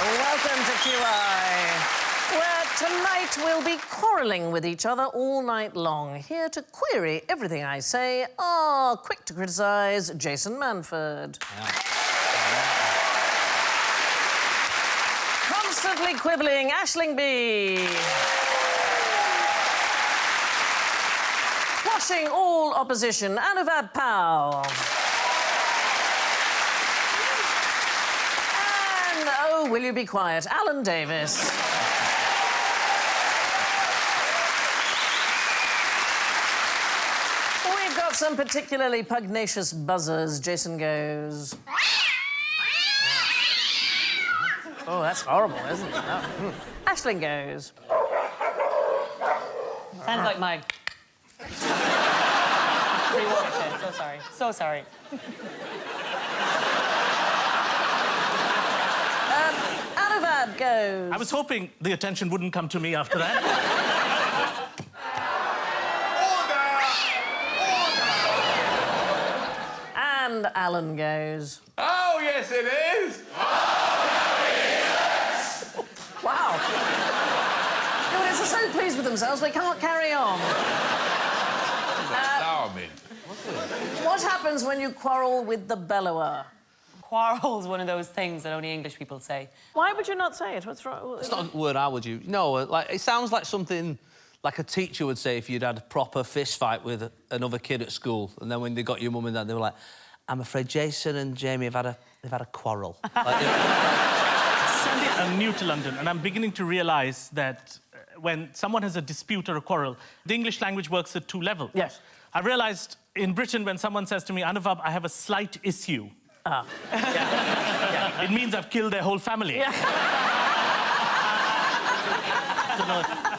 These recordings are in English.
Welcome to QI, where tonight we'll be quarrelling with each other all night long. Here to query everything I say are quick to criticise Jason Manford. Constantly quibbling Aisling B. Quashing all opposition Anuvab Pal. And, oh, will you be quiet, Alan Davies. We've got some particularly pugnacious buzzers. Jason goes. Oh, that's horrible, isn't it? Oh. Aisling goes. Sounds like mine. So sorry. So sorry. Anuvab goes. I was hoping the attention wouldn't come to me after that. Order! And Alan goes. Oh, yes, it is. Wow. The audience are so pleased with themselves they can't carry on. What happens when you quarrel with the bellower? Quarrel's one of those things that only English people say. Why would you not say it? What's wrong? It's not a word I would use. No, like, it sounds like something like a teacher would say if you'd had a proper fist fight with another kid at school, and then when they got your mum and dad, they were like, I'm afraid Jason and Jamie have had a quarrel. Like, Sandi, I'm new to London, and I'm beginning to realise that when someone has a dispute or a quarrel, the English language works at 2 levels. Yes. I realised in Britain, when someone says to me, Anuvab, I have a slight issue. Ah. Yeah. It means I've killed their whole family. Yeah.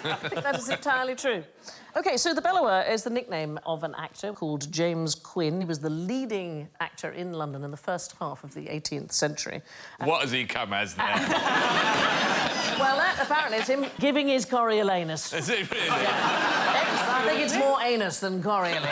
I think that is entirely true. OK, so the bellower is the nickname of an actor called James Quinn. He was the leading actor in London in the first half of the 18th century. What has he come as now? Well, that apparently is him giving his Coriolanus. Is it really? Yeah. I think it's more anus than Coriolanus.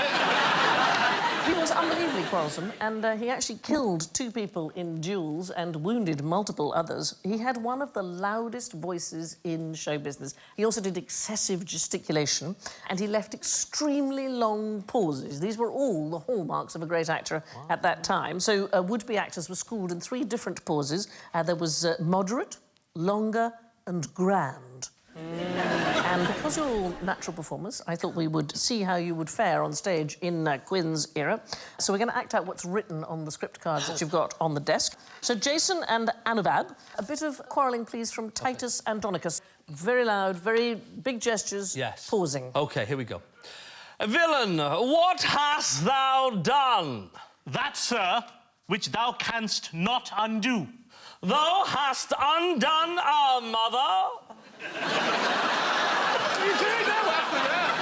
He was unbelievably quarrelsome, and he actually killed 2 people in duels and wounded multiple others. He had one of the loudest voices in show business. He also did excessive gesticulation, and he left extremely long pauses. These were all the hallmarks of a great actor at that time. So would-be actors were schooled in 3 different pauses. There was moderate, longer, and grand. And because you're all natural performers, I thought we would see how you would fare on stage in Quinn's era. So we're going to act out what's written on the script cards that you've got on the desk. So Jason and Anuvab, a bit of quarrelling, please, from Titus Andronicus. Very loud, very big gestures. Yes. Pausing. OK, here we go. Villain, what hast thou done? That, sir, which thou canst not undo. Thou hast undone our mother. You do know after that.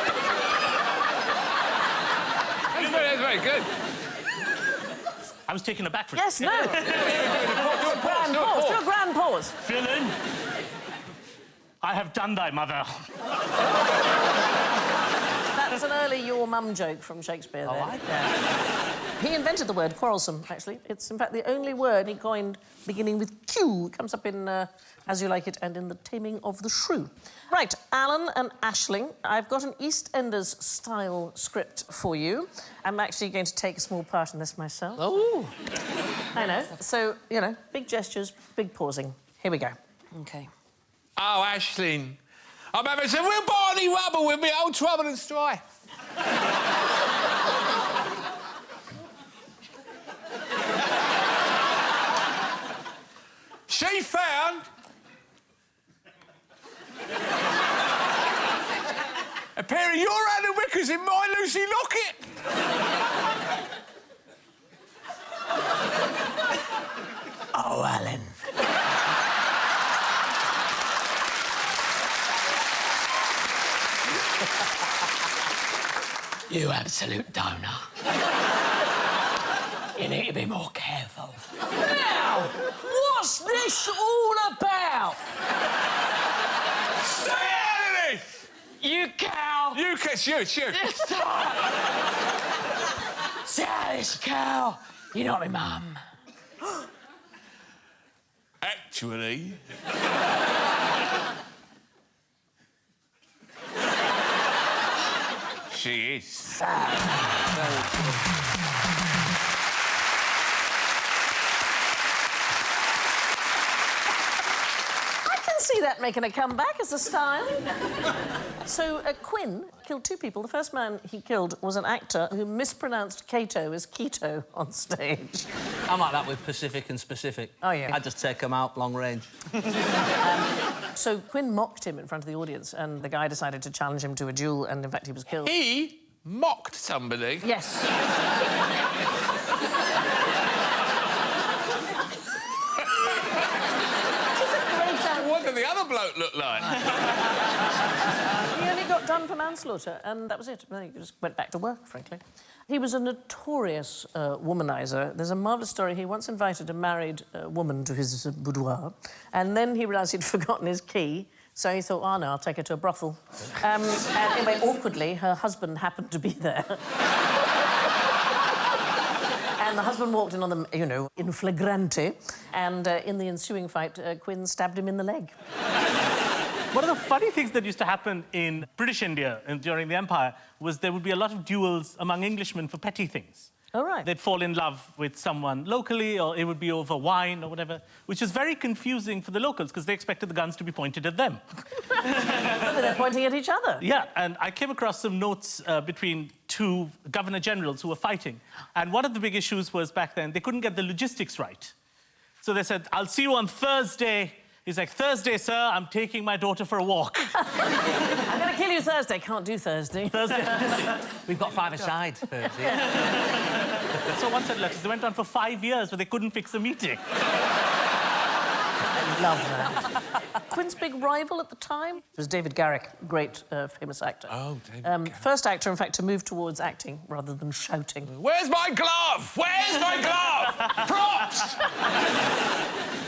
That's very good. I was taken aback for it. Yes, no. Grand pause. Do a grand pause. Villain, I have done thy mother. That's an early your mum joke from Shakespeare there. I like that. He invented the word quarrelsome, actually. It's, in fact, the only word he coined beginning with Q. It comes up in As You Like It and in The Taming of the Shrew. Right, Alan and Aisling, I've got an EastEnders-style script for you. I'm actually going to take a small part in this myself. Oh. I know. So, you know, big gestures, big pausing. Here we go. OK. Oh, Aisling. I'm having some real barney rubber with me old trouble and strife. She found a pair of your Anna Wickers in my Lucy locket. Oh, Alan. You absolute donor. You need to be more careful. Now, what's this all about? Stay out of this! You cow! You kiss you. Stop! See how this cow? You're not my mum. actually. She is. See that making a comeback as a style. So Quinn killed 2 people. The first man he killed was an actor who mispronounced Cato as keto on stage. I'm like that with Pacific and specific. Oh, yeah. I just take them out long range. So Quinn mocked him in front of the audience, and the guy decided to challenge him to a duel, and in fact he was killed. He mocked somebody. Yes. What did the other bloke look like? He only got done for manslaughter, and that was it. Well, he just went back to work, frankly. He was a notorious womanizer. There's a marvellous story. He once invited a married woman to his boudoir, and then he realised he'd forgotten his key, so he thought, oh, no, I'll take her to a brothel. And anyway, awkwardly, her husband happened to be there. And the husband walked in on them, you know, in flagrante, and in the ensuing fight, Quinn stabbed him in the leg. One of the funny things that used to happen in British India during the Empire was there would be a lot of duels among Englishmen for petty things. Oh, right. They'd fall in love with someone locally, or it would be over wine or whatever, which is very confusing for the locals because they expected the guns to be pointed at them. They're pointing at each other. Yeah, and I came across some notes between 2 governor generals who were fighting. And one of the big issues was back then they couldn't get the logistics right. So they said, I'll see you on Thursday. He's like, Thursday, sir, I'm taking my daughter for a walk. I'm going to kill you Thursday. Can't do Thursday. We've got 5 aside. So one said, look, they went on for 5 years, but they couldn't fix a meeting. I love that. Quinn's big rival at the time was David Garrick, great famous actor. Oh, David Garrick. First actor, in fact, to move towards acting rather than shouting. Where's my glove? Where's my glove? Props!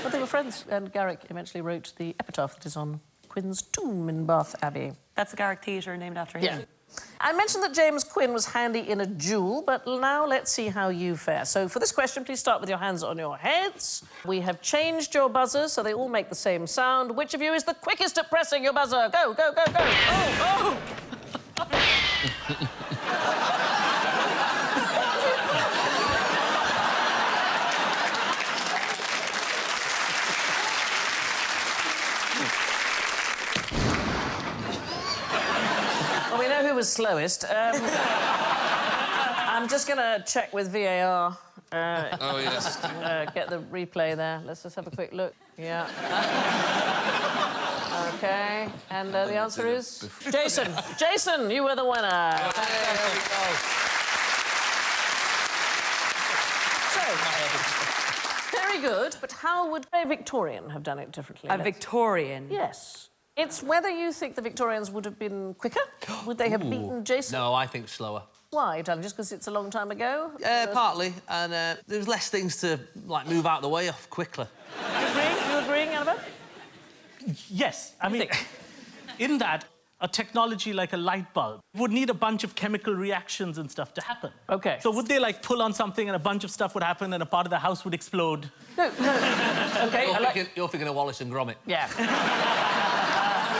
But they were friends, and Garrick eventually wrote the epitaph that is on Quinn's tomb in Bath Abbey. That's the Garrick Theatre named after him. Yeah. I mentioned that James Quinn was handy in a duel, but now let's see how you fare. So for this question, please start with your hands on your heads. We have changed your buzzers so they all make the same sound. Which of you is the quickest at pressing your buzzer? Go, go, go, go. Oh, oh! We know who was slowest. I'm just going to check with VAR. Oh, yes. Get the replay there. Let's just have a quick look. Yeah. OK. And the answer is... Jason. Jason, you were the winner. There we go. So, very good, but how would a Victorian have done it differently? A Victorian? Yes. It's whether you think the Victorians would have been quicker. Would they have beaten Jason? No, I think slower. Why, darling? Just because it's a long time ago? Partly, and there's less things to, like, move out the way of quickly. You agreeing, Annabelle? Yes, I mean, in that, a technology like a light bulb would need a bunch of chemical reactions and stuff to happen. OK. So would they, like, pull on something and a bunch of stuff would happen and a part of the house would explode? No. OK, You're thinking of Wallace and Gromit. Yeah.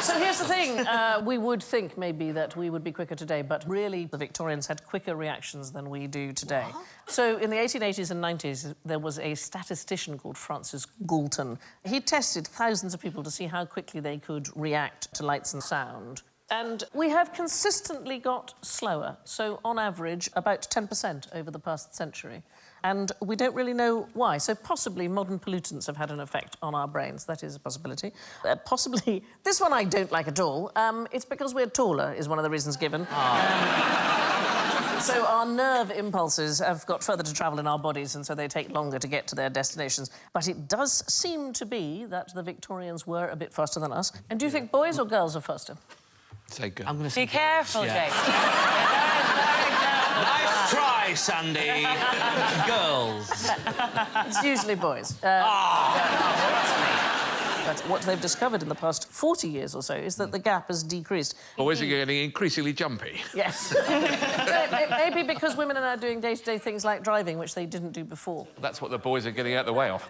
So here's the thing. We would think maybe that we would be quicker today, but really the Victorians had quicker reactions than we do today. What? So in the 1880s and 90s, there was a statistician called Francis Galton. He tested thousands of people to see how quickly they could react to lights and sound. And we have consistently got slower. So on average, about 10% over the past century. And we don't really know why. So possibly modern pollutants have had an effect on our brains. That is a possibility. Possibly... This one I don't like at all. It's because we're taller, is one of the reasons given. So our nerve impulses have got further to travel in our bodies, and so they take longer to get to their destinations. But it does seem to be that the Victorians were a bit faster than us. And do you think boys or girls are faster? Say good. I'm going to say... Be careful, Jason. Nice try, Sandy. Girls. It's usually boys. But what they've discovered in the past 40 years or so is that the gap has decreased. Boys are getting increasingly jumpy. Yes. It may be because women are now doing day-to-day things like driving, which they didn't do before. That's what the boys are getting out the way of.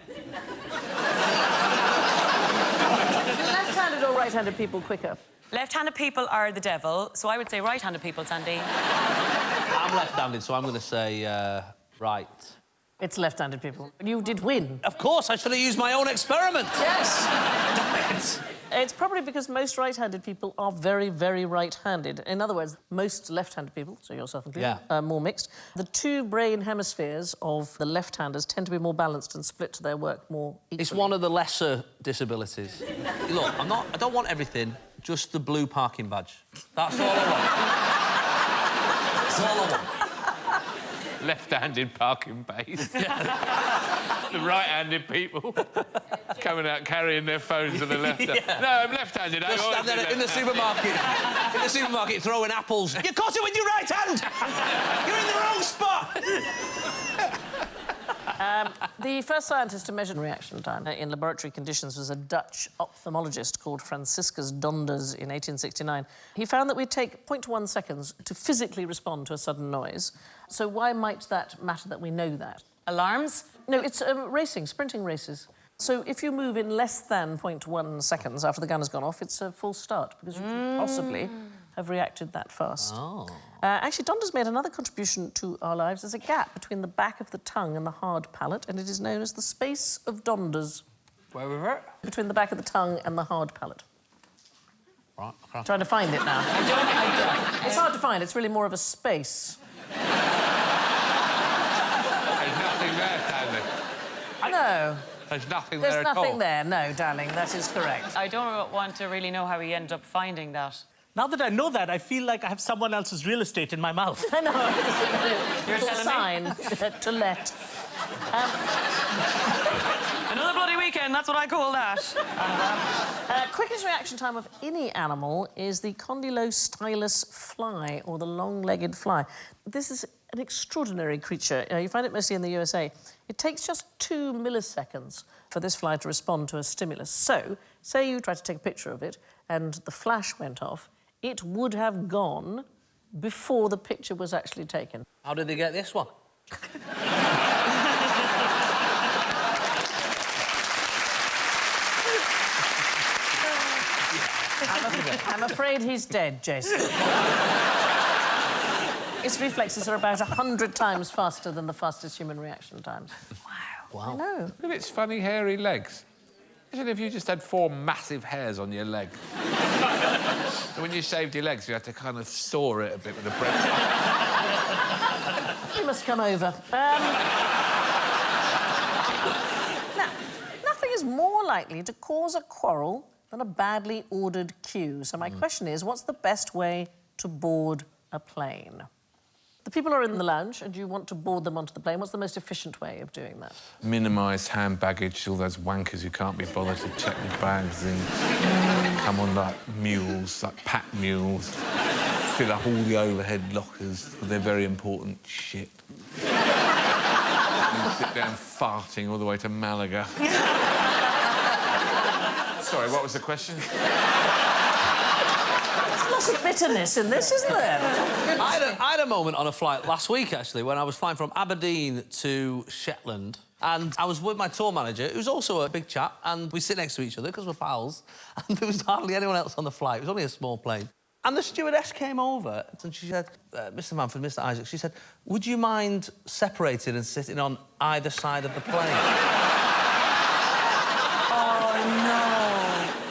Left-handed or right-handed people quicker? Left-handed people are the devil, so I would say right-handed people, Sandy. I'm left-handed, so I'm going to say right. It's left-handed people. You did win. Of course, I should have used my own experiment. Yes. Damn it. It's probably because most right-handed people are very, very right-handed. In other words, most left-handed people, so yourself included, are more mixed. The two brain hemispheres of the left-handers tend to be more balanced and split their work more equally. It's one of the lesser disabilities. Look, I don't want everything, just the blue parking badge. That's all I want. That's all I want. Left-handed parking base. The right-handed people coming out carrying their phones on the left hand. Yeah. No, I'm left-handed. Just stand there in the supermarket. In the supermarket, throwing apples. You caught it with your right hand. You're in the wrong spot. The first scientist to measure reaction time in laboratory conditions was a Dutch ophthalmologist called Franciscus Donders in 1869. He found that we take 0.1 seconds to physically respond to a sudden noise. So why might that matter that we know that? Alarms? No, it's racing, sprinting races. So if you move in less than 0.1 seconds after the gun has gone off, it's a false start, because you couldn't possibly have reacted that fast. Oh. Actually, Donders made another contribution to our lives. There's a gap between the back of the tongue and the hard palate, and it is known as the space of Donders. Where was it? Between the back of the tongue and the hard palate. Right, okay. Trying to find it now. I don't. It's hard to find. It's really more of a space. There's nothing there, Stanley. No. There's nothing There's there at all. nothing there. No, darling, that is correct. I don't want to really know how he ended up finding that. Now that I know that, I feel like I have someone else's real estate in my mouth. I know. You're It's a telling me? sign to let. Another bloody weekend, that's what I call that. Quickest reaction time of any animal is the condylostylus fly, or the long-legged fly. This is an extraordinary creature. You find it mostly in the USA. It takes just 2 milliseconds for this fly to respond to a stimulus. So, say you try to take a picture of it and the flash went off, it would have gone before the picture was actually taken. How did they get this one? I'm afraid he's dead, Jason. Its reflexes are about 100 times faster than the fastest human reaction times. Wow. I know. Look at its funny, hairy legs. Imagine if you just had 4 massive hairs on your leg. So when you shaved your legs, you had to kind of saw it a bit with a bread. You must come over. Now, nothing is more likely to cause a quarrel than a badly ordered queue. So my question is, what's the best way to board a plane? The people are in the lounge and you want to board them onto the plane. What's the most efficient way of doing that? Minimised hand baggage, all those wankers who can't be bothered to check their bags and come on like mules, like pack mules, fill up all the overhead lockers with their very important shit. And sit down farting all the way to Malaga. Sorry, what was the question? There's lots of bitterness in this, isn't there? I had a moment on a flight last week, actually, when I was flying from Aberdeen to Shetland, and I was with my tour manager, who's also a big chap, and we sit next to each other because we're pals, and there was hardly anyone else on the flight. It was only a small plane. And the stewardess came over and she said, Mr. Manford, Mr. Isaac, she said, would you mind separating and sitting on either side of the plane? Oh,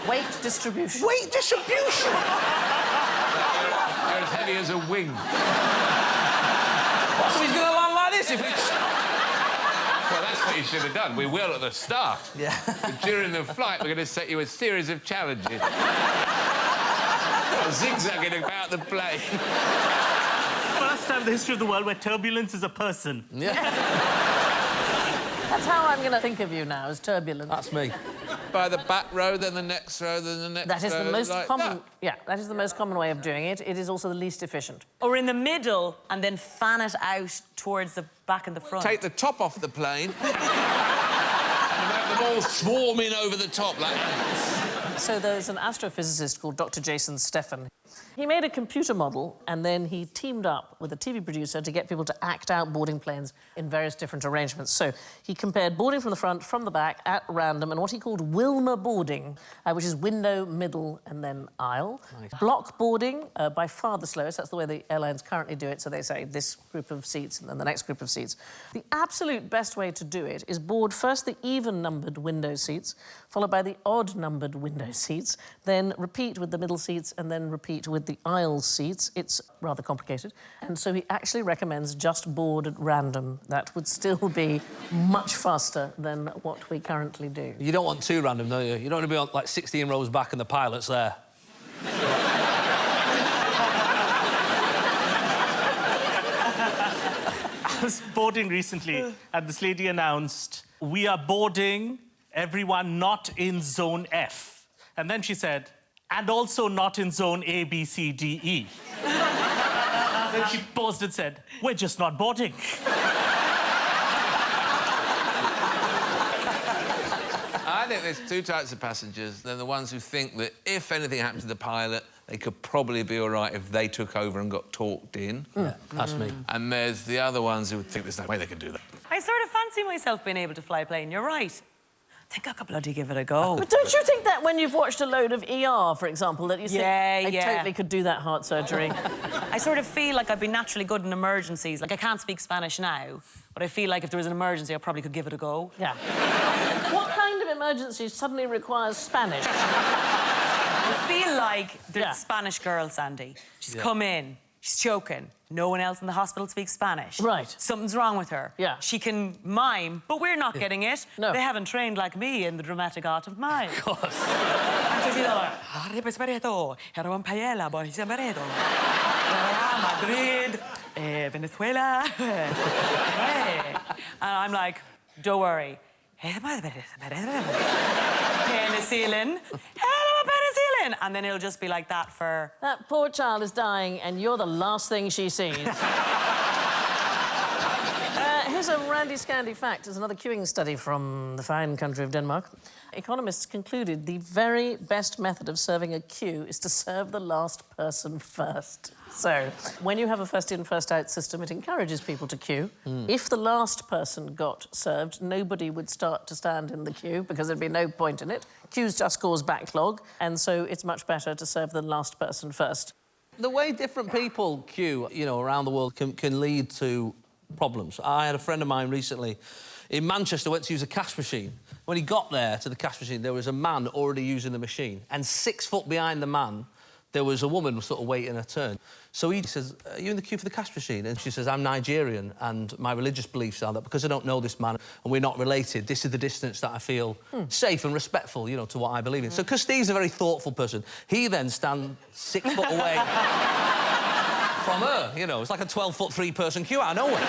no. Weight distribution. Weight distribution! You're as heavy as a wing. So he's going to land like this if it's... Well, that's what you should have done. We will at the start. Yeah. But during the flight, we're going to set you a series of challenges. Zigzagging about the plane. First time in the history of the world where turbulence is a person. Yeah. That's how I'm going to think of you now, as turbulent. That's me. By the back row, then the next row, then the next row. That is the most like common... that. Yeah, that is the most common way of doing it. It is also the least efficient. Or in the middle and then fan it out towards the back and the front. Take the top off the plane. And have them all swarming over the top like that. So there's an astrophysicist called Dr. Jason Steffen. He made a computer model and then he teamed up with a TV producer to get people to act out boarding planes in various different arrangements. So he compared boarding from the front, from the back, at random, and what he called Wilma boarding, which is window, middle, and then aisle. Nice. Block boarding, by far the slowest. That's the way the airlines currently do it. So they say this group of seats and then the next group of seats. The absolute best way to do it is board first the even-numbered window seats, followed by the odd-numbered window seats, then repeat with the middle seats, and then repeat with the aisle seats. It's rather complicated. And so he actually recommends just board at random. That would still be much faster than what we currently do. You don't want too random, do you? You don't want to be on, like, 16 rows back and the pilot's there. I was boarding recently, and this lady announced, "We are boarding everyone not in Zone F." And then she said, "And also not in Zone A, B, C, D, E." Then she paused and said, "We're just not boarding." I think there's two types of passengers. They're the ones who think that if anything happened to the pilot, they could probably be all right if they took over and got talked in. Yeah, that's me. And there's the other ones who would think there's no way they could do that. I sort of fancy myself being able to fly a plane. You're right. I think I could bloody give it a go. But don't you think that when you've watched a load of ER, for example, that you think I yeah. totally could do that heart surgery? I sort of feel like I'd be naturally good in emergencies. Like, I can't speak Spanish now, but I feel like if there was an emergency, I probably could give it a go. Yeah. What kind of emergency suddenly requires Spanish? I feel like there's Yeah. a Spanish girl, Sandy. She's come in, she's choking. No one else in the hospital speaks Spanish. Right. Something's wrong with her. Yeah. She can mime, but we're not getting it. No. They haven't trained like me in the dramatic art of mime. Of course. And so she's like, Madrid, Venezuela. And I'm like, don't worry. Penicillin. Penicillin. And then it'll just be like that for... That poor child is dying and you're the last thing she sees. Here's a randy scandy fact. There's another queuing study from the fine country of Denmark. Economists concluded the very best method of serving a queue is to serve the last person first. So, when you have a first-in, first-out system, it encourages people to queue. If the last person got served, nobody would start to stand in the queue because there'd be no point in it. Queues just cause backlog, and so it's much better to serve the last person first. The way different people queue, you know, around the world can lead to problems. I had a friend of mine recently in Manchester went to use a cash machine. When he got there to the cash machine, there was a man already using the machine, and 6 foot behind the man, there was a woman sort of waiting her turn. So he says, "Are you in the queue for the cash machine?" And she says, "I'm Nigerian, and my religious beliefs are that because I don't know this man and we're not related, this is the distance that I feel safe and respectful, you know, to what I believe in." So because Steve's a very thoughtful person, he then stands 6 foot away from her, you know. It's like a 12-foot, 3-person queue out of nowhere.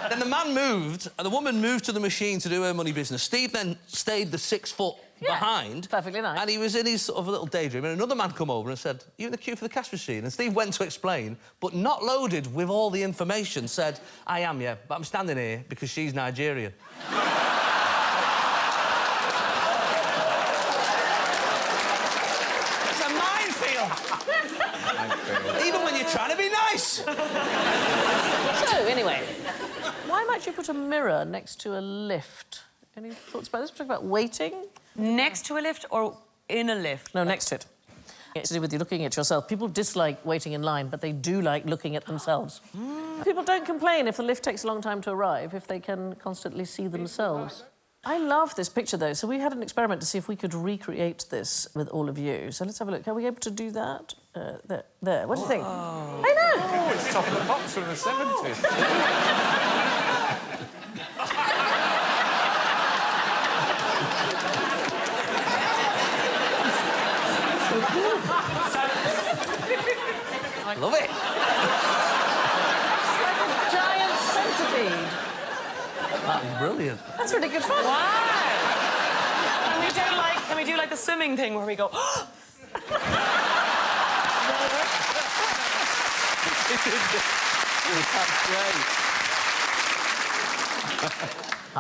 Then the man moved, and the woman moved to the machine to do her money business. Steve then stayed the 6 foot behind. Perfectly nice. And he was in his sort of little daydream, and another man come over and said, "You in the queue for the cash machine?" And Steve went to explain, but not loaded with all the information, said, "I am, yeah, but I'm standing here because she's Nigerian." It's a minefield. Even when you're trying to be nice. So, anyway, why might you put a mirror next to a lift? Any thoughts about this? We're talking about waiting? Next to a lift or in a lift? No, next to it. It's to do with you looking at yourself. People dislike waiting in line, but they do like looking at themselves. People don't complain if the lift takes a long time to arrive, if they can constantly see themselves. I love this picture, though, so we had an experiment to see if we could recreate this with all of you. So let's have a look. Are we able to do that? There. What do you think? I know! Oh, it's top of the pops from the 70s. I love it. It's like a giant centipede. That is brilliant. That's really good fun. Wow! Can we do like the swimming thing where we go...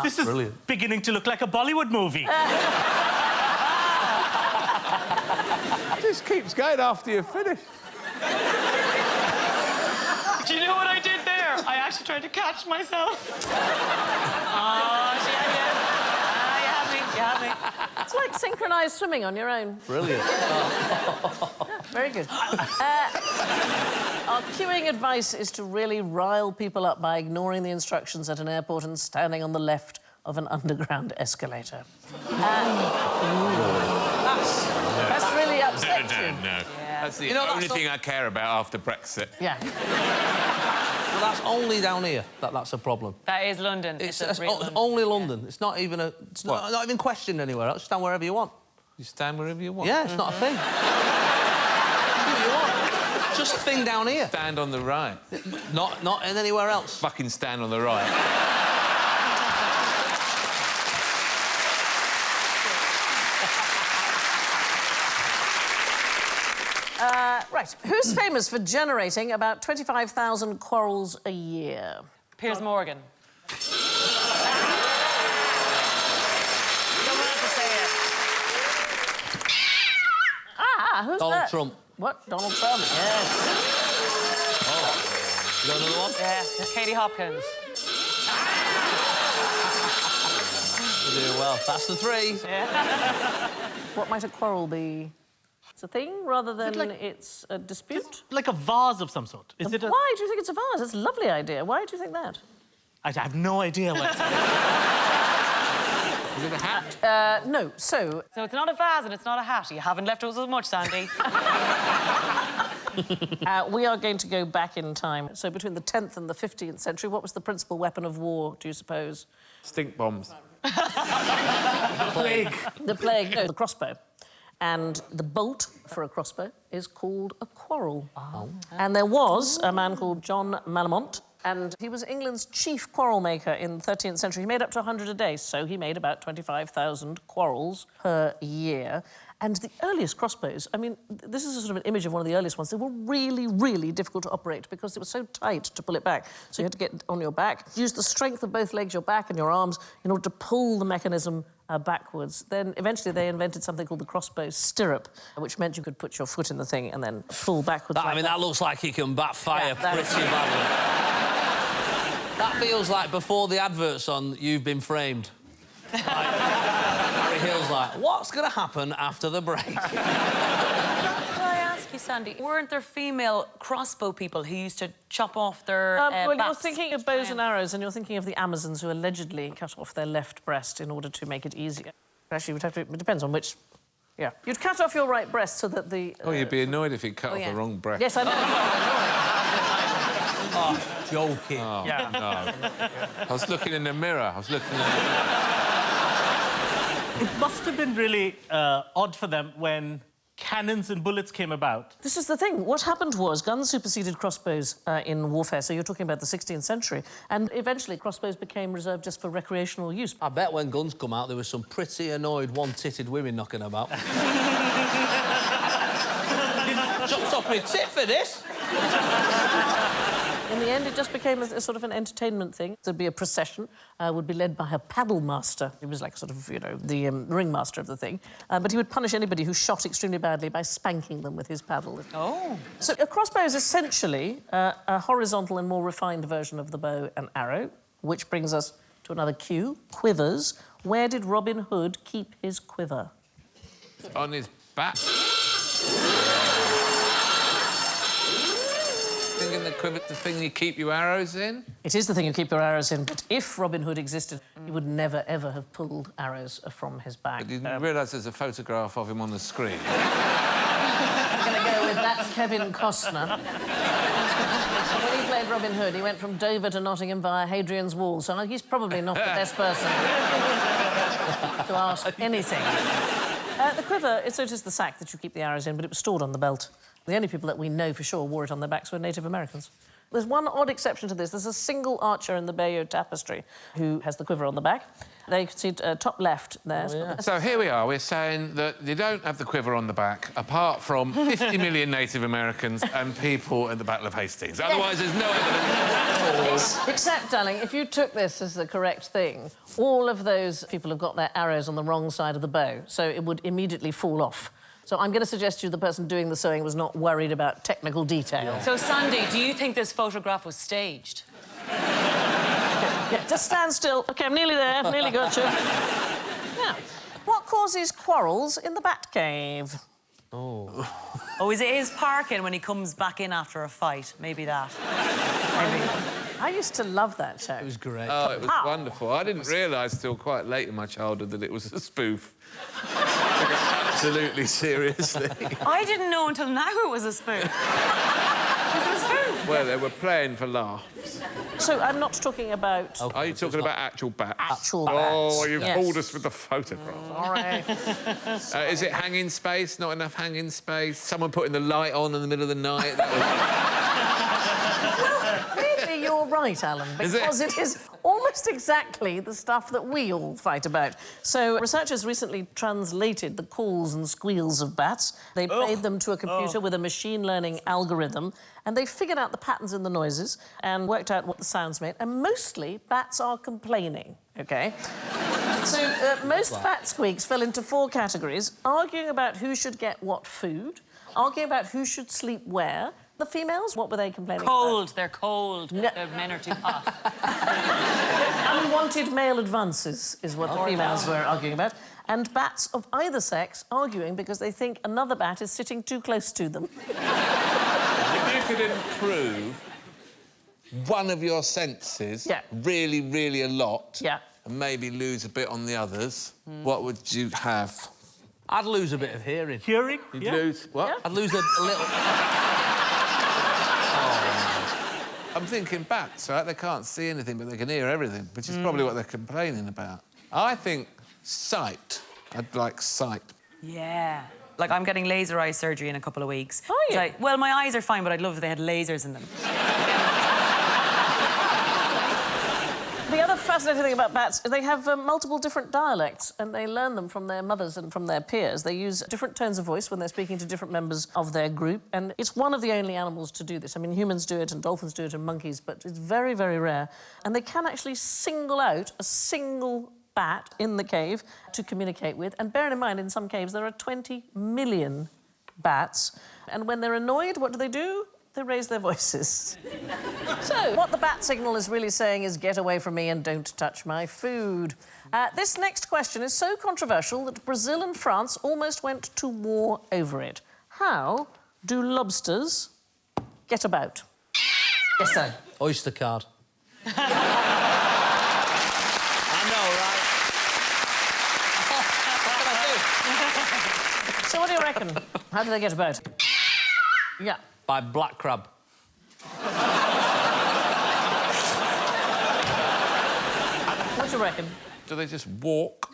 This is brilliant. beginning to look like a Bollywood movie. just keeps going after you finish. Do you know what I did there? I actually tried to catch myself. Oh, she had you. Ah, you have me. You have me. It's like synchronised swimming on your own. Brilliant. Very good. Our queuing advice is to really rile people up by ignoring the instructions at an airport and standing on the left of an underground escalator. That's really upset you. No. That's the know, only that's thing I care about after Brexit. Yeah. Well, that's only down here that's a problem. That is London. It's real London. only London. It's not even it's not even questioned anywhere else. Stand wherever you want. You stand wherever you want. Yeah, it's not a thing. Whatever you want. Just a thing down here. Stand on the right. Not in anywhere else. Fucking stand on the right. Right. Who's famous for generating about 25,000 quarrels a year? Piers Morgan. You don't have to say it. Who's Donald that? Trump. What? Donald Trump, yes. You got another one? Yeah, Katie Hopkins. You're doing well. That's the three. What might a quarrel be? It's a thing rather than it's a dispute? Like a vase of some sort. Is it a... Why do you think it's a vase? It's a lovely idea. Why do you think that? I have no idea what it's... Is it a hat? No, so... So it's not a vase and it's not a hat. You haven't left us as much, Sandy. we are going to go back in time. So between the 10th and the 15th century, what was the principal weapon of war, do you suppose? Stink bombs. The plague. The plague, no, the crossbow. And the bolt for a crossbow is called a quarrel. Oh. And there was a man called John Malamont, and he was England's chief quarrel maker in the 13th century. He made up to 100 a day, so he made about 25,000 quarrels per year. And the earliest crossbows, I mean, this is a sort of an image of one of the earliest ones. They were really, really difficult to operate because it was so tight to pull it back. So you had to get on your back, use the strength of both legs, your back and your arms, in order to pull the mechanism backwards. Then eventually they invented something called the crossbow stirrup, which meant you could put your foot in the thing and then pull backwards. I mean, that looks like it can backfire pretty badly. That feels like before the adverts on You've Been Framed. Harry Hill's like, what's going to happen after the break? Can I ask you, Sandy, weren't there female crossbow people who used to chop off their well, you're backs? thinking of bows and arrows, and you're thinking of the Amazons who allegedly cut off their left breast in order to make it easier. Actually, it depends on which... Yeah. You'd cut off your right breast so that the... Oh, you'd be annoyed if you cut off the wrong breast. Yes, I know. Oh, joking. Oh, Yeah. no. I was looking in the mirror. It must have been really odd for them when cannons and bullets came about. This is the thing. What happened was guns superseded crossbows in warfare, so you're talking about the 16th century, and eventually crossbows became reserved just for recreational use. I bet when guns come out, there was some pretty annoyed one-titted women knocking about. Chopped off my tit for this! In the end, it just became a sort of an entertainment thing. There'd be a procession, would be led by a paddle master. He was like sort of, you know, the ringmaster of the thing. But he would punish anybody who shot extremely badly by spanking them with his paddle. Oh. So a crossbow is essentially a horizontal and more refined version of the bow and arrow, which brings us to another cue, quivers. Where did Robin Hood keep his quiver? On his back. Thinking the quiver, the thing you keep your arrows in? It is the thing you keep your arrows in, but if Robin Hood existed, he would never, ever have pulled arrows from his back. But you didn't realise there's a photograph of him on the screen. I'm going to go with that Kevin Costner. When he played Robin Hood, he went from Dover to Nottingham via Hadrian's Wall, so he's probably not the best person to ask anything. The quiver, so it is the sack that you keep the arrows in, but it was stored on the belt. The only people that we know for sure wore it on their backs were Native Americans. There's one odd exception to this. There's a single archer in the Bayeux Tapestry who has the quiver on the back. There you can see top left there. Oh, yeah. So here we are, we're saying that you don't have the quiver on the back, apart from 50 million Native Americans and people at the Battle of Hastings. Otherwise, there's no evidence. Except, darling, if you took this as the correct thing, all of those people have got their arrows on the wrong side of the bow, so it would immediately fall off. So I'm going to suggest to you the person doing the sewing was not worried about technical detail. So, Sandi, do you think this photograph was staged? Yeah, just stand still. OK, I'm nearly there. Nearly got you. Now, what causes quarrels in the bat cave? Oh. Oh, is it his parking when he comes back in after a fight? Maybe that. Maybe. I used to love that show. It was great. Oh, it was wonderful. I didn't realise till quite late in my childhood that it was a spoof. Took it absolutely seriously. I didn't know until now it was a spoof. Was it a spoof? Well, they were playing for laughs. So I'm not talking about... Okay, are you talking about actual bats? Actual Oh, bats. you've Yes. fooled us with the photograph. All right. Is it hanging space? Not enough hanging space? Someone putting the light on in the middle of the night? Maybe you're right, Alan, because it is almost exactly the stuff that we all fight about. So researchers recently translated the calls and squeals of bats. They played them to a computer with a machine learning algorithm, and they figured out the patterns in the noises and worked out what the sounds made. And mostly, bats are complaining, OK? So most bat squeaks fell into 4 categories: arguing about who should get what food, arguing about who should sleep where. The females, what were they complaining Cold. about? They're cold. No. The men are too hot. Unwanted male advances is what the females were arguing about. And bats of either sex arguing because they think another bat is sitting too close to them. If you could improve one of your senses really, really a lot, and maybe lose a bit on the others, what would you have? I'd lose a bit of hearing. Hearing? You'd lose what? Yeah. I'd lose a little... I'm thinking bats, right? They can't see anything, but they can hear everything, which is probably what they're complaining about. I think sight. I'd like sight. Yeah. Like, I'm getting laser eye surgery in a couple of weeks. Are you? Like, well, my eyes are fine, but I'd love if they had lasers in them. The other fascinating thing about bats is they have multiple different dialects, and they learn them from their mothers and from their peers. They use different tones of voice when they're speaking to different members of their group, and it's one of the only animals to do this. I mean, humans do it, and dolphins do it, and monkeys, but it's very, very rare. And they can actually single out a single bat in the cave to communicate with. And bearing in mind, in some caves, there are 20 million bats. And when they're annoyed, what do? They raise their voices. So, what the bat signal is really saying is, get away from me and don't touch my food. This next question is so controversial that Brazil and France almost went to war over it. How do lobsters get about? Yes, sir. Oyster card. I know, right? What can I do? So what do you reckon? How do they get about? Yeah. By black crab. What do you reckon? Do they just walk?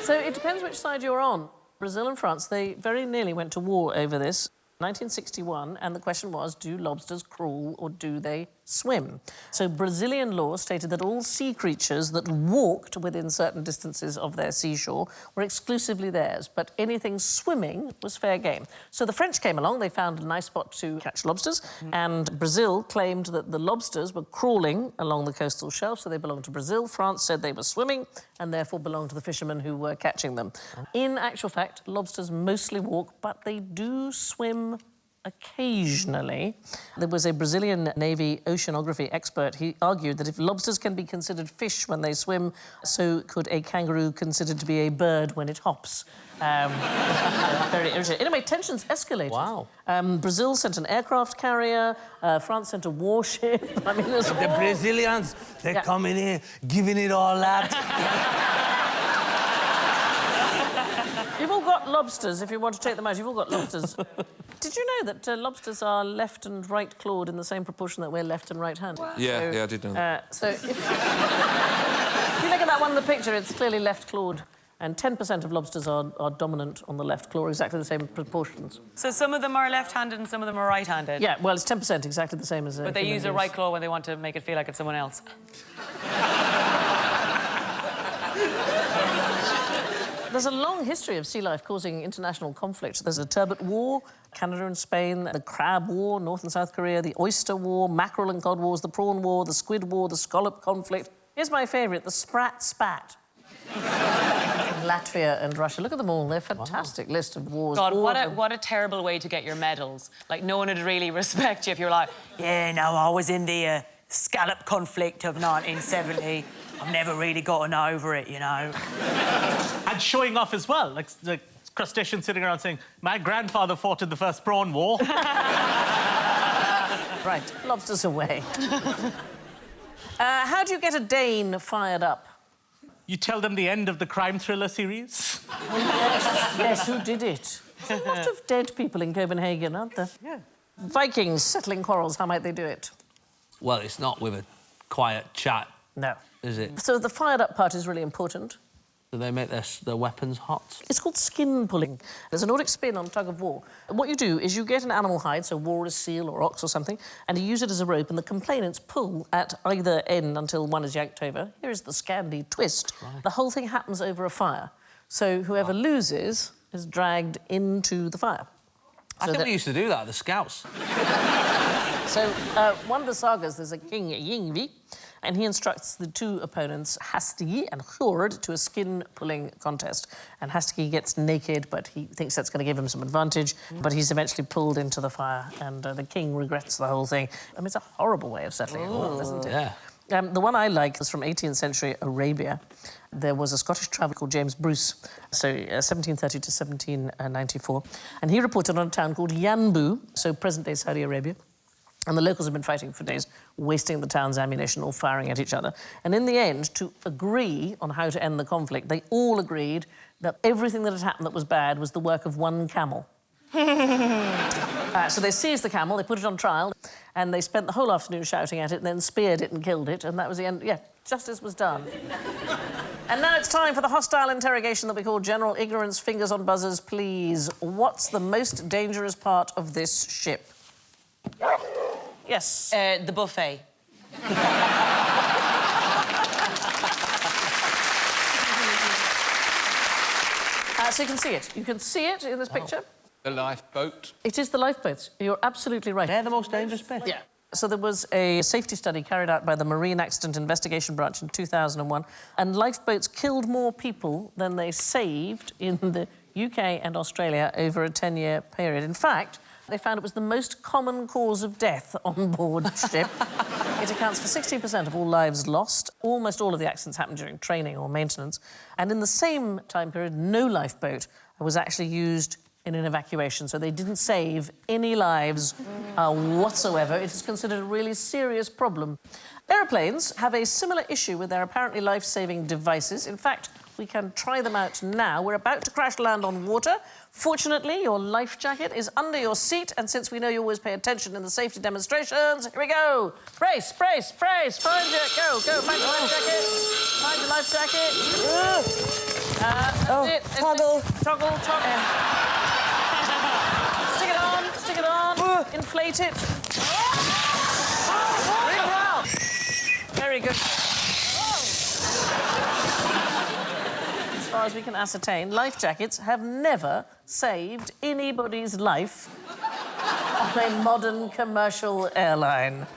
So it depends which side you're on. Brazil and France, they very nearly went to war over this. 1961, and the question was, do lobsters crawl or do they swim? So Brazilian law stated that all sea creatures that walked within certain distances of their seashore were exclusively theirs, but anything swimming was fair game. So the French came along, they found a nice spot to catch lobsters, and Brazil claimed that the lobsters were crawling along the coastal shelf, so they belonged to Brazil. France said they were swimming, and therefore belonged to the fishermen who were catching them. In actual fact, lobsters mostly walk, but they do swim occasionally. There was a Brazilian Navy oceanography expert. He argued that if lobsters can be considered fish when they swim, so could a kangaroo considered to be a bird when it hops. Very irritating. Anyway, tensions escalated. Wow. Brazil sent an aircraft carrier. France sent a warship. I mean, there's The Brazilians, they're coming in, giving it all out. You've all got lobsters, if you want to take them out. You've all got lobsters. Did you know that lobsters are left and right clawed in the same proportion that we're left and right-handed? Yeah, I did know that. So if you look at that one in the picture, it's clearly left clawed. And 10% of lobsters are dominant on the left claw, exactly the same proportions. So some of them are left-handed and some of them are right-handed? Yeah, well, it's 10%, exactly the same as... But they use a right claw when they want to make it feel like it's someone else. There's a long history of sea life causing international conflict. There's a turbot war, Canada and Spain, the crab war, North and South Korea, the oyster war, mackerel and cod wars, the prawn war, the squid war, the scallop conflict. Here's my favourite, the sprat spat. Latvia and Russia. Look at them all. They're a fantastic list of wars. God, All what of a, them. what a terrible way to get your medals. Like, no one would really respect you if you're like, yeah, no, I was in the scallop conflict of 1970. I've never really gotten over it, you know. And showing off as well. Like the crustacean sitting around saying, my grandfather fought in the First Prawn War. Right, lobsters away. How do you get a Dane fired up? You tell them the end of the crime thriller series. Yes, who did it? There's a lot of dead people in Copenhagen, aren't there? Yeah. Vikings settling quarrels, how might they do it? Well, it's not with a quiet chat, No. is it? So the fired up part is really important. Do they make their weapons hot? It's called skin pulling. There's a Nordic spin on tug of war. What you do is you get an animal hide, so walrus, seal or ox or something, and you use it as a rope, and the complainants pull at either end until one is yanked over. Here is the Scandi twist. Right. The whole thing happens over a fire. So whoever loses is dragged into the fire. I think we used to do that, the Scouts. So one of the sagas, there's a king, Yngvi, and he instructs the two opponents, Hastigi and Hjord, to a skin-pulling contest. And Hastigi gets naked, but he thinks that's going to give him some advantage. But he's eventually pulled into the fire, and the king regrets the whole thing. I mean, it's a horrible way of settling a war, isn't it? Yeah. The one I like is from 18th century Arabia. There was a Scottish traveller called James Bruce, so 1730 to 1794. And he reported on a town called Yanbu, so present-day Saudi Arabia. And the locals have been fighting for days, wasting the town's ammunition or firing at each other. And in the end, to agree on how to end the conflict, they all agreed that everything that had happened that was bad was the work of one camel. So they seized the camel, they put it on trial, and they spent the whole afternoon shouting at it and then speared it and killed it, and that was the end. Yeah, justice was done. And now it's time for the hostile interrogation that we call General Ignorance. Fingers on buzzers, please. What's the most dangerous part of this ship? Yes. The buffet. So you can see it. You can see it in this picture. The lifeboat. It is the lifeboats. You're absolutely right. They're the most dangerous bit. Yeah. So there was a safety study carried out by the Marine Accident Investigation Branch in 2001, and lifeboats killed more people than they saved in the UK and Australia over a 10-year period. In fact, they found it was the most common cause of death on board ship. It accounts for 16% of all lives lost. Almost all of the accidents happened during training or maintenance. And in the same time period, no lifeboat was actually used in an evacuation, so they didn't save any lives whatsoever. It is considered a really serious problem. Aeroplanes have a similar issue with their apparently life-saving devices. In fact, we can try them out now. We're about to crash land on water. Fortunately, your life jacket is under your seat, and since we know you always pay attention in the safety demonstrations, here we go. Brace, brace, brace. Find your... Go, find your life jacket. Find your life jacket. That's it. toggle. Toggle. Stick it on. Inflate it. Bring it out. Very good. As far as we can ascertain, life jackets have never saved anybody's life on a modern commercial airline.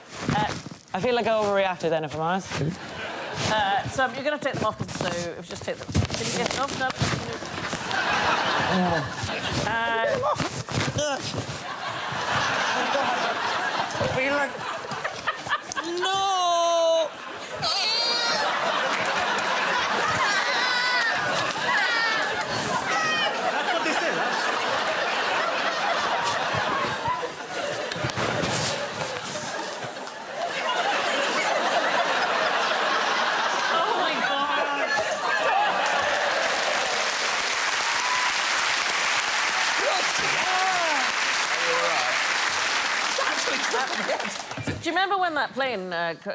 I feel like I overreacted then, if I'm honest. So you're going to take them off, so if you just take them... Can you get them off? No. No! That's what they say, right? Oh, my God. Do you remember when that plane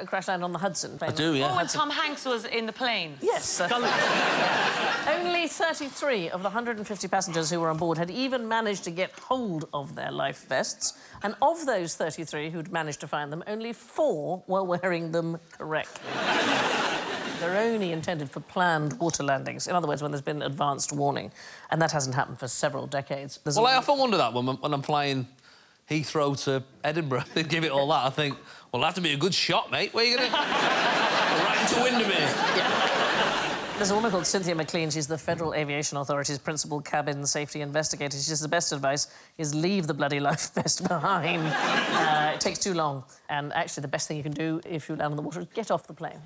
crash landed on the Hudson? I do, yeah. Oh, when Tom Hanks was in the plane. Yes. Only 33 of the 150 passengers who were on board had even managed to get hold of their life vests. And of those 33 who'd managed to find them, only 4 were wearing them correctly. They're only intended for planned water landings. In other words, when there's been advanced warning. And that hasn't happened for several decades. Well, I often wonder that when I'm flying Heathrow to Edinburgh, they give it all that. I think, well, it'll have to be a good shot, mate. Where are you going to... right into Windermere. Yeah. There's a woman called Cynthia McLean. She's the Federal Aviation Authority's principal cabin safety investigator. She says the best advice is leave the bloody life vest behind. It takes too long. And actually, the best thing you can do if you land on the water is get off the plane.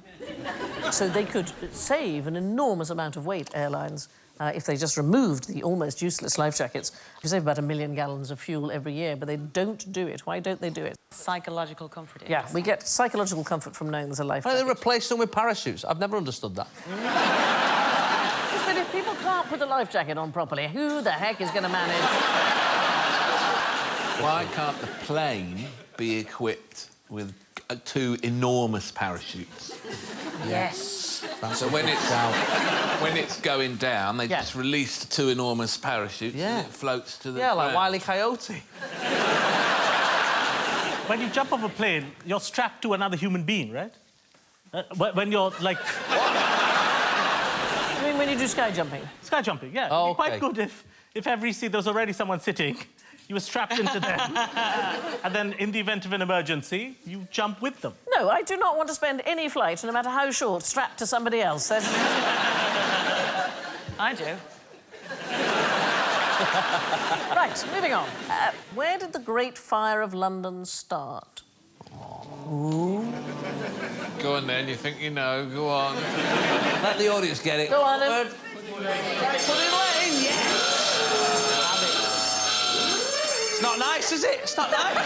So they could save an enormous amount of weight, airlines, if they just removed the almost useless life jackets. You save about 1 million gallons of fuel every year, but they don't do it. Why don't they do it? Psychological comfort. Yeah, we get psychological comfort from knowing there's a life Why jacket. don't they replace them with parachutes? I've never understood that. But if people can't put a life jacket on properly, who the heck is going to manage? Why can't the plane be equipped with 2 enormous parachutes? Yes. So when it's going down, they just release the 2 enormous parachutes and it floats to the Yeah, like ground. Wile E. Coyote. When you jump off a plane, you're strapped to another human being, right? When you're, like... You mean when you do sky jumping? Sky jumping, yeah. Oh, It'd be quite okay. good if every seat there was already someone sitting, you were strapped into them, and then in the event of an emergency, you jump with them. No, I do not want to spend any flight, no matter how short, strapped to somebody else. I do. Right, moving on. Where did the Great Fire of London start? Go on then, you think you know, go on. Let the audience get it. Go on, then. Put it in, yes! It's not nice, is it? It's not nice.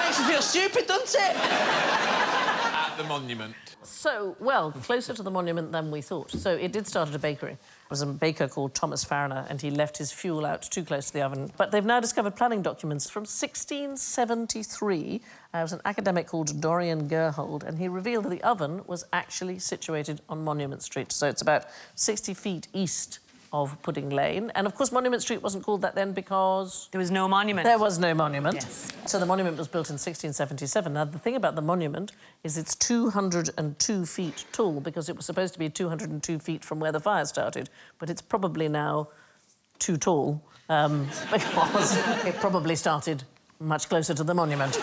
Makes you feel stupid, doesn't it? At the monument. So, well, closer to the monument than we thought. So it did start at a bakery. It was a baker called Thomas Fariner, and he left his fuel out too close to the oven. But they've now discovered planning documents from 1673. There was an academic called Dorian Gerhold, and he revealed that the oven was actually situated on Monument Street. So it's about 60 feet east of Pudding Lane. And, of course, Monument Street wasn't called that then because... There was no monument. There was no monument. Yes. So the monument was built in 1677. Now, the thing about the monument is it's 202 feet tall because it was supposed to be 202 feet from where the fire started, but it's probably now too tall because it probably started much closer to the monument.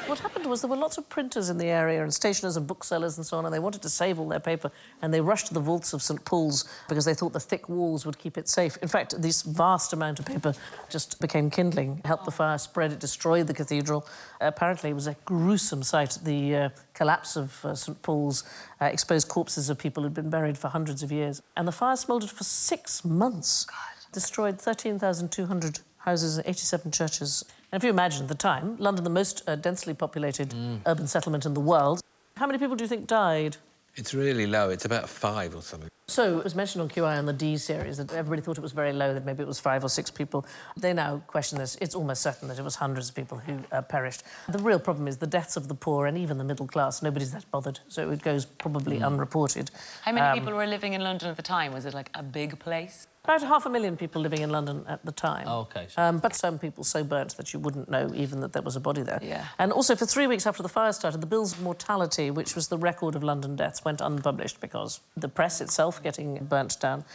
What happened was there were lots of printers in the area and stationers and booksellers and so on, and they wanted to save all their paper, and they rushed to the vaults of St Paul's because they thought the thick walls would keep it safe. In fact, this vast amount of paper just became kindling, helped the fire spread, it destroyed the cathedral. Apparently, it was a gruesome sight. The collapse of St Paul's exposed corpses of people who'd been buried for hundreds of years. And the fire smouldered for 6 months. God. Destroyed 13,200 houses and 87 churches. And if you imagine the time, London, the most densely populated urban settlement in the world, how many people do you think died? It's really low. It's about 5 or something. So it was mentioned on QI on the D series that everybody thought it was very low, that maybe it was 5 or 6 people. They now question this. It's almost certain that it was hundreds of people who perished. The real problem is the deaths of the poor and even the middle class. Nobody's that bothered, so it goes probably unreported. How many people were living in London at the time? Was it, like, a big place? About 500,000 people living in London at the time. Oh, OK. But some people so burnt that you wouldn't know even that there was a body there. Yeah. And also, for 3 weeks after the fire started, the Bills of Mortality, which was the record of London deaths, went unpublished because the press itself getting burnt down.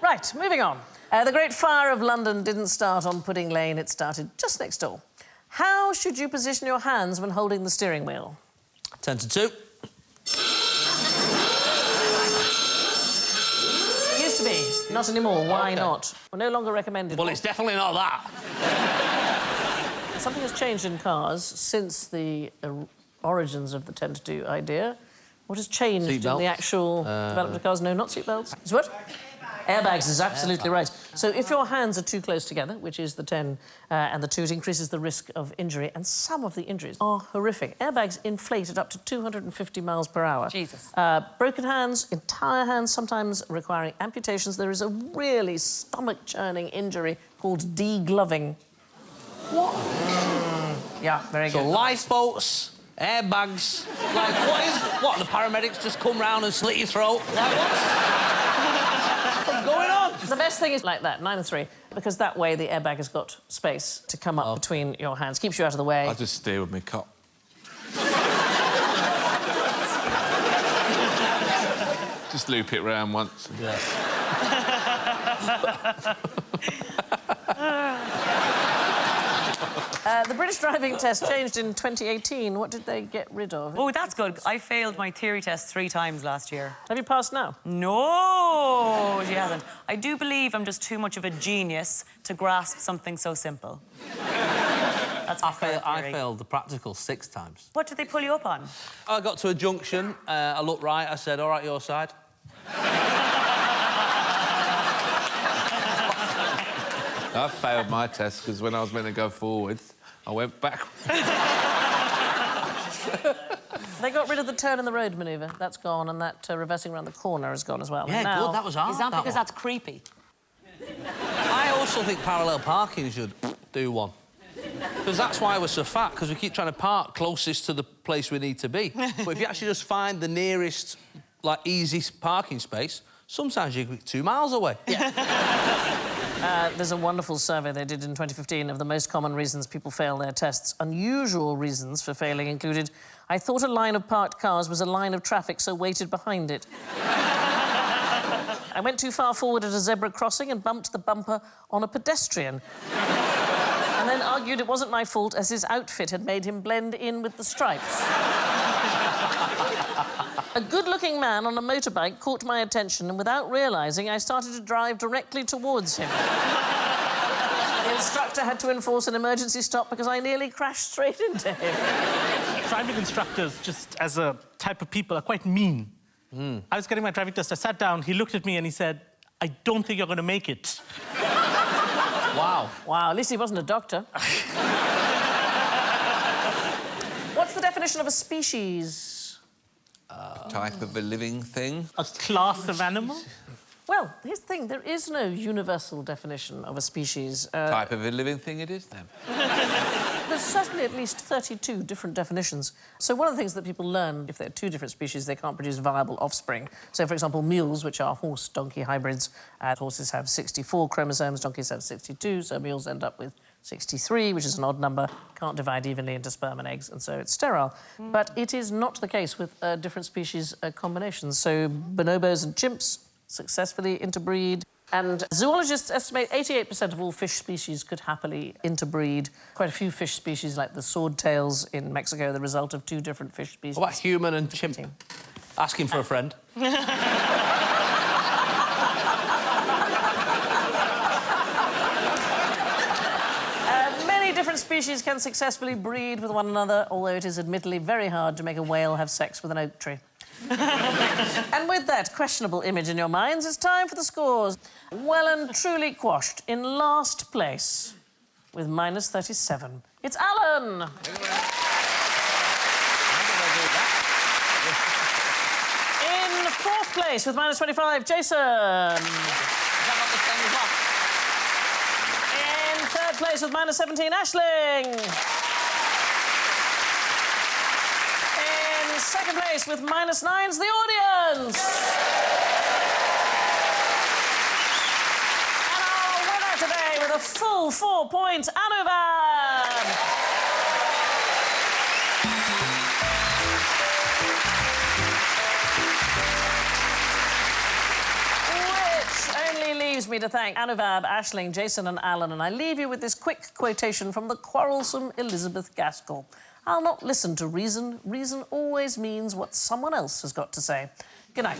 Right, moving on. The Great Fire of London didn't start on Pudding Lane, it started just next door. How should you position your hands when holding the steering wheel? 10 to 2. Not anymore. Why not? We're no longer recommended. Well, it's definitely not that. Something has changed in cars since the origins of the 10 to 2 idea. What has changed in the actual development of cars? No, not seatbelts. It's what? Airbags is absolutely right. So if your hands are too close together, which is the 10 and the 2, it increases the risk of injury, and some of the injuries are horrific. Airbags inflate at up to 250 miles per hour. Jesus. Broken hands, entire hands, sometimes requiring amputations. There is a really stomach-churning injury called degloving. What? Yeah, very good. So lifeboats, airbags... Like, what, the paramedics just come round and slit your throat? Like, what's going on? The best thing is like that, 9 and 3, because that way the airbag has got space to come up between your hands, keeps you out of the way. I just steer with my cop. Just loop it round once. Yeah. The British driving test changed in 2018. What did they get rid of? Oh, that's good. I failed my theory test 3 times last year. Have you passed now? No, she hasn't. I do believe I'm just too much of a genius to grasp something so simple. That's my current I theory. failed the practical 6 times. What did they pull you up on? I got to a junction, I looked right, I said, all right, your side. I failed my test because when I was meant to go forwards, I went back. They got rid of the turn in the road manoeuvre. That's gone, and that reversing around the corner has gone as well. Yeah, Now, good, that was hard. Is that because one. that's creepy? I also think parallel parking should do one. Because that's why we're so fat, because we keep trying to park closest to the place we need to be. But if you actually just find the nearest, like, easy parking space, sometimes you can be 2 miles away. there's a wonderful survey they did in 2015 of the most common reasons people fail their tests. Unusual reasons for failing included, I thought a line of parked cars was a line of traffic, so waited behind it. I went too far forward at a zebra crossing and bumped the bumper on a pedestrian. And then argued it wasn't my fault, as his outfit had made him blend in with the stripes. A good-looking man on a motorbike caught my attention, and without realising, I started to drive directly towards him. The instructor had to enforce an emergency stop because I nearly crashed straight into him. Driving instructors, just as a type of people, are quite mean. I was getting my driving test, I sat down, he looked at me and he said, I don't think you're going to make it. Wow. Wow, at least he wasn't a doctor. What's the definition of a species? Type of a living thing. A class of animal? Well, here's the thing, there is no universal definition of a species. Type of a living thing it is, then. There's certainly at least 32 different definitions. So one of the things that people learn, if they're 2 different species, they can't produce viable offspring. So, for example, mules, which are horse-donkey hybrids, horses have 64 chromosomes, donkeys have 62, so mules end up with 63, which is an odd number, can't divide evenly into sperm and eggs, and so it's sterile. But it is not the case with different species combinations. So bonobos and chimps successfully interbreed. And zoologists estimate 88% of all fish species could happily interbreed. Quite a few fish species, like the swordtails in Mexico, are the result of 2 different fish species. What about human and chimp? Asking for a friend. Many different species can successfully breed with one another, although it is admittedly very hard to make a whale have sex with an oak tree. And with that questionable image in your minds, it's time for the scores. Well and truly quashed in last place with minus 37. It's Alan! In 4th place with minus 25, Jason! In 3rd place with minus 17, Aisling! 2nd place with minus 9's the audience! And our winner today with a full 4 points, Anuvan! Which only leaves me to thank Anuvab, Aisling, Jason and Alan, and I leave you with this quick quotation from the quarrelsome Elizabeth Gaskell. I'll not listen to reason. Reason always means what someone else has got to say. Good night.